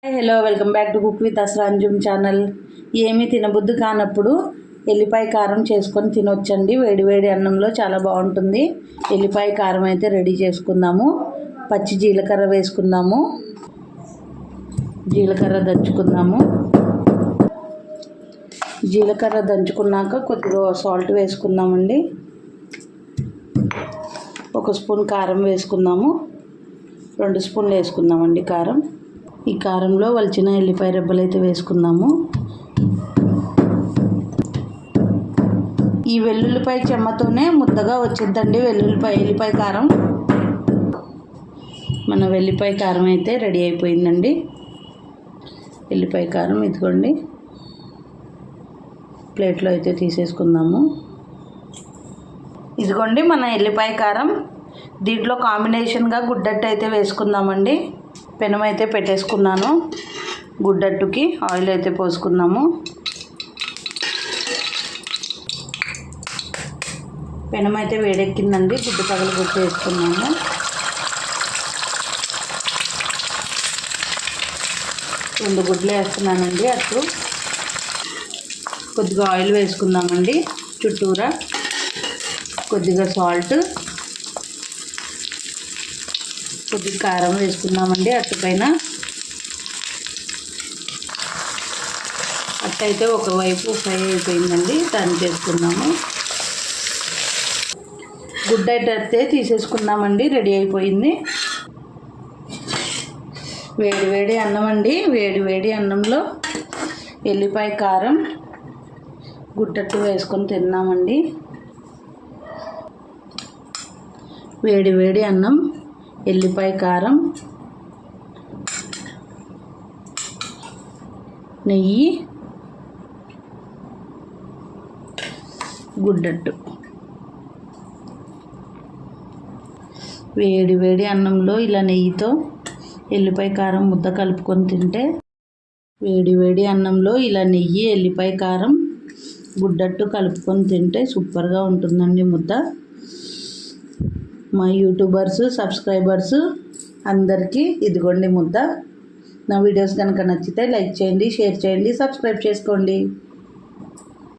Hello welcome back to cook with Asranjum channel. ఏమీ తినబుద్ధి కానప్పుడు ఎల్లిపాయ కారం చేసుకొని తినొచ్చండి. వేడి వేడి అన్నంలో చాలా బాగుంటుంది. ఎల్లిపాయ కారం అయితే రెడీ చేసుకుందాము. పచ్చి జీలకర్ర వేసుకుందాము. జీలకర్ర దంచుకుందాము. జీలకర్ర దంచుకున్నాక కొద్దిగా సాల్ట్ వేసుకుందామండి. 1 స్పూన్ కారం వేసుకుందాము. 2 స్పూన్లు వేసుకుందామండి కారం. ఈ కారంలో వలిచిన ఎల్లిపాయ రెబ్బలు అయితే వేసుకుందాము. ఈ వెల్లుల్లిపాయ చెమ్మతోనే ముద్దగా వచ్చిందండి ఎల్లిపాయ కారం. మన వెల్లిపాయ కారం అయితే రెడీ అయిపోయిందండి. ఎల్లిపాయ కారం ఇదిగోండి, ప్లేట్లో అయితే తీసేసుకుందాము. ఇదిగోండి మన ఎల్లిపాయ కారం. దీంట్లో కాంబినేషన్గా గుడ్డట్టు అయితే వేసుకుందామండి. పెనం అయితే పెట్టేసుకున్నాను. గుడ్డట్టుకి ఆయిల్ అయితే పోసుకుందాము. పెనం అయితే వేడెక్కిందండి. గుడ్డు పగలు గుడ్డు వేసుకున్నాము. రెండు గుడ్లు వేస్తున్నానండి. అప్పుడు కొద్దిగా ఆయిల్ వేసుకుందామండి. చుట్టూరా కొద్దిగా సాల్ట్, కొద్దిగా కారం వేసుకుందామండి. అట్టుపైన అట్టయితే ఒకవైపు ఫ్రై అయిపోయిందండి. దాన్ని చేసుకుందాము. గుడ్డ అయితే తీసేసుకుందామండి. రెడీ అయిపోయింది. వేడి వేడి అన్నం అండి. వేడి వేడి అన్నంలో ఎల్లిపాయ కారం గుడ్డట్టు వేసుకొని తిన్నామండి. వేడి వేడి అన్నం, ఎల్లిపాయ కారం, నెయ్యి, గుడ్డట్టు. వేడి వేడి అన్నంలో ఇలా నెయ్యితో ఎల్లిపాయ కారం ముద్ద కలుపుకొని తింటే, వేడి వేడి అన్నంలో ఇలా నెయ్యి, ఎల్లిపాయ కారం, గుడ్డట్టు కలుపుకొని తింటే సూపర్గా ఉంటుందండి ముద్ద. మా యూట్యూబర్స్, సబ్స్క్రైబర్స్ అందరికీ ఇదిగోండి ముద్ద. నా వీడియోస్ కనుక నచ్చితే లైక్ చేయండి, షేర్ చేయండి, సబ్స్క్రైబ్ చేసుకోండి.